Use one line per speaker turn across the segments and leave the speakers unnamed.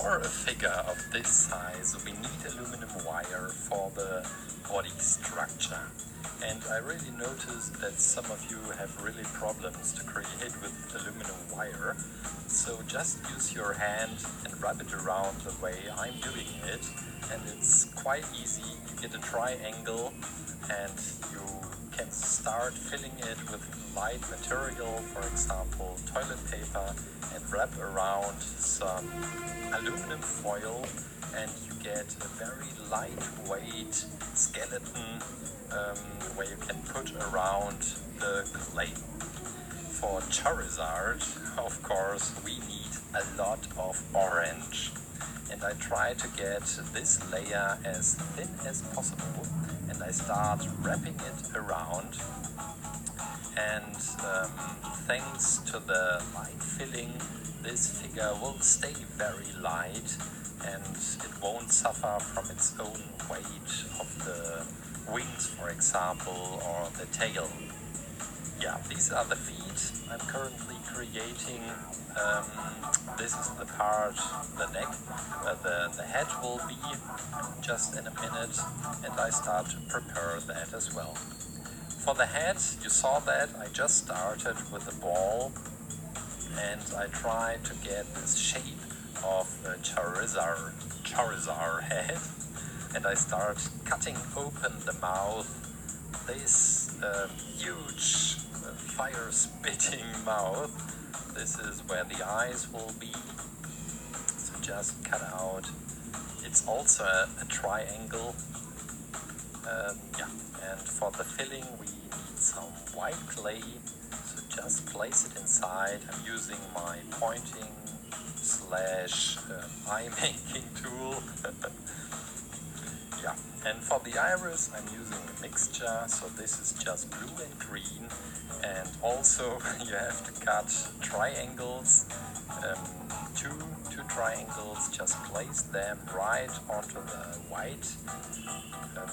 For a figure of this size, we need aluminum wire for the body structure. And I really noticed that some of you have really problems to create with aluminum wire. So just use your hand and rub it around the way I'm doing it. And it's quite easy. You get a triangle and you can start filling it with light material, for example toilet paper, and wrap around some aluminum foil, and you get a very lightweight skeleton where you can put around the clay. For Charizard, of course, we need a lot of orange. And I try to get this layer as thin as possible, and I start wrapping it around. And thanks to the light filling, this figure will stay very light and it won't suffer from its own weight of the wings, for example, or the tail. Yeah, these are the feet I'm currently creating. This is the part, the neck, where the head will be just in a minute, and I start to prepare that as well. For the head, you saw that I just started with a ball, and I tried to get this shape of a Charizard head, and I start cutting open the mouth. This huge fire-spitting mouth. This is where the eyes will be. So just cut out. It's also a triangle. And for the filling we need some white clay. So just place it inside. I'm using my pointing / eye making tool. Yeah, and for the iris I'm using a mixture, so this is just blue and green, and also you have to cut triangles, two triangles, just place them right onto the white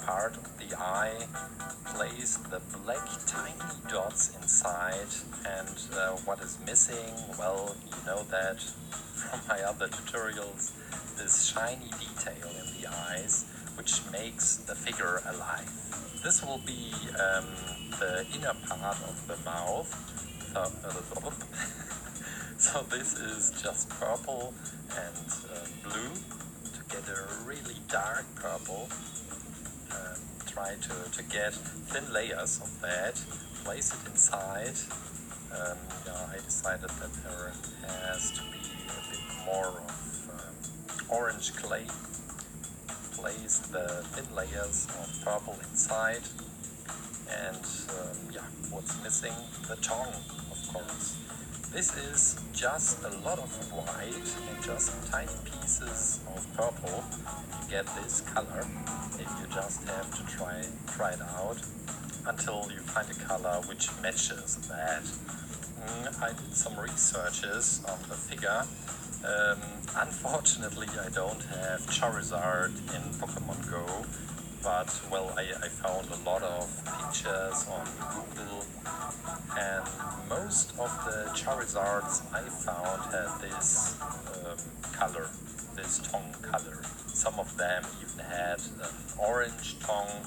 part of the eye, place the black tiny dots inside, and what is missing, well, you know that from my other tutorials, this shiny detail in the eyes, which makes the figure alive. This will be the inner part of the mouth. So this is just purple and blue to get a really dark purple. Try to get thin layers of that, place it inside. I decided that there has to be a bit more of orange clay. Place the thin layers of purple inside, and what's missing? The tongue, of course. This is just a lot of white and just tiny pieces of purple. You get this color, and you just have to try it out until you find a color which matches that. I did some researches on the figure. Unfortunately, I don't have Charizard in Pokemon Go, but well, I found a lot of pictures on Google, and most of the Charizards I found had this color, this tongue color. Some of them even had an orange tongue,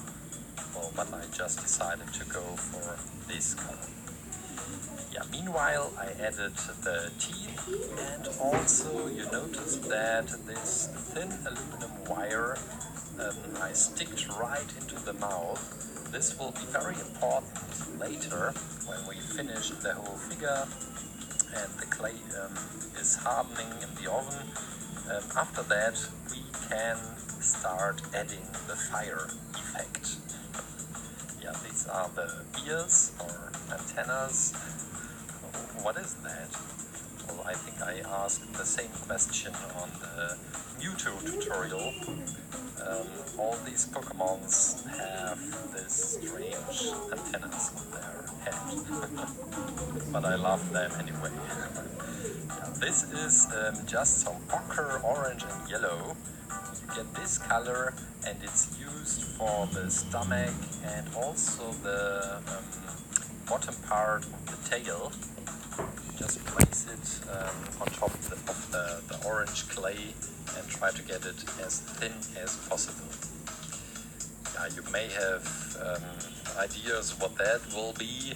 well, but I just decided to go for this color. Yeah, meanwhile I added the teeth, and also you notice that this thin aluminum wire I sticked right into the mouth. This will be very important later when we finish the whole figure and the clay is hardening in the oven. After that we can start adding the fire effect. Yeah, these are the ears or antennas. What is that? Well, I think I asked the same question on the Mewtwo tutorial. All these Pokemons have this strange antennas on their head, but I love them anyway. This is just some ochre, orange and yellow. You get this color, and it's used for the stomach and also the bottom part of the tail. Just place it on top of the orange clay and try to get it as thin as possible. You may have ideas what that will be.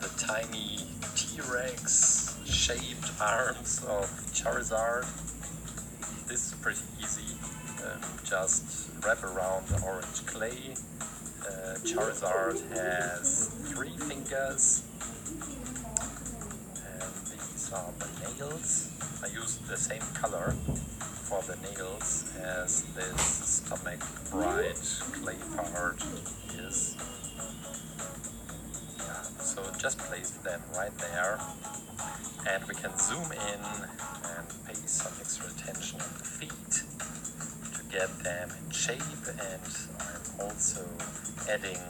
The tiny T-Rex shaped arms of Charizard. This is pretty easy. Just wrap around the orange clay. Charizard has 3 fingers, and these are the nails. I used the same color for the nails as this stomach bright clay part is. So just place them right there, and we can zoom in and pay some extra attention on the feet to get them in shape. And I'm also adding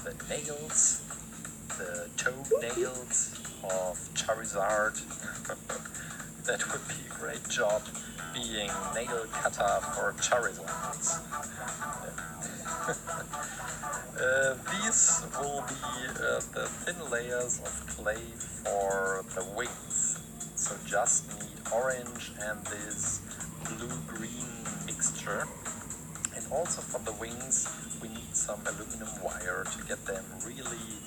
the nails, the toe nails of Charizard. That would be a great job being nail cutter for Charizards. These will be the thin layers of clay for the wings. So just need orange and this blue-green mixture. And also for the wings we need some aluminum wire to get them really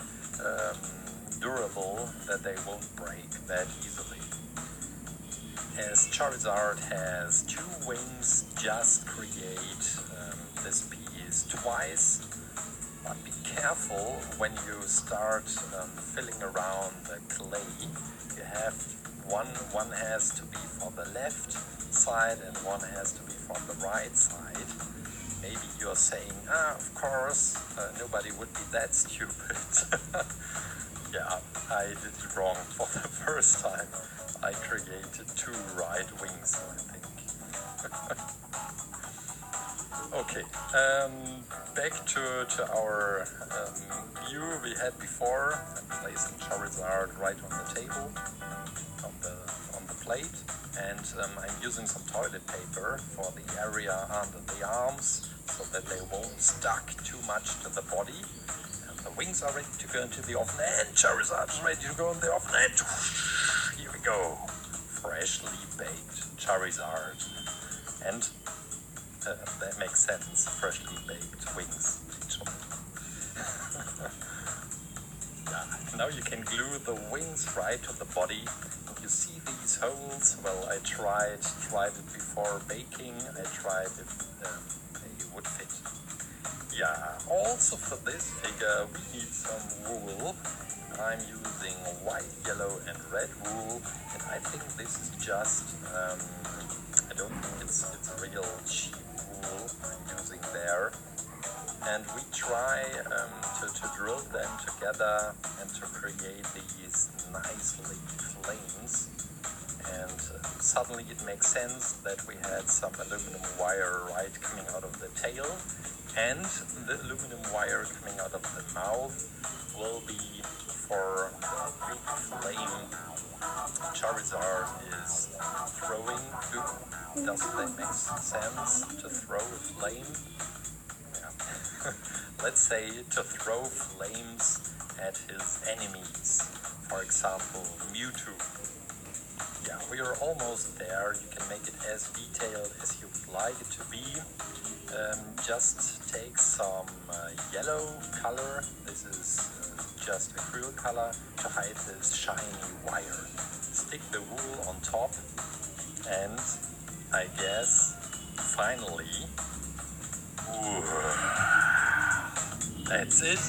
durable, that they won't break that easily. As Charizard has 2 wings, just create this piece twice. But be careful when you start filling around the clay. You have one has to be for the left side and one has to be for the right side. Maybe you're saying, of course, nobody would be that stupid. Yeah, I did it wrong for the first time. I created 2 right wings, I think. Okay, back to our view we had before. I'm placing Charizard right on the table, on the plate, and I'm using some toilet paper for the area under the arms so that they won't stuck too much to the body. And the wings are ready to go into the oven, and Charizard is ready to go in the oven, and here we go, freshly baked Charizard. And that makes sense, freshly baked wings. Yeah, now you can glue the wings right to the body. And you see these holes? Well, I tried it before baking. I tried if it would fit. Yeah, also for this figure we need some wool. I'm using white, yellow and red wool, and I think this is just, I don't think it's real cheap wool I'm using there. And we try to drill them together and to create these nice flames. And suddenly it makes sense that we had some aluminum wire right coming out of the tail, and the aluminum wire coming out of the mouth will be for the big flame Charizard is throwing. Does that make sense, to throw a flame? Yeah. Let's say to throw flames at his enemies, for example Mewtwo. Yeah, we are almost there. You can make it as detailed as you would like it to be. Just take some yellow color. This is just acrylic color to hide this shiny wire. Stick the wool on top, and I guess finally, that's it.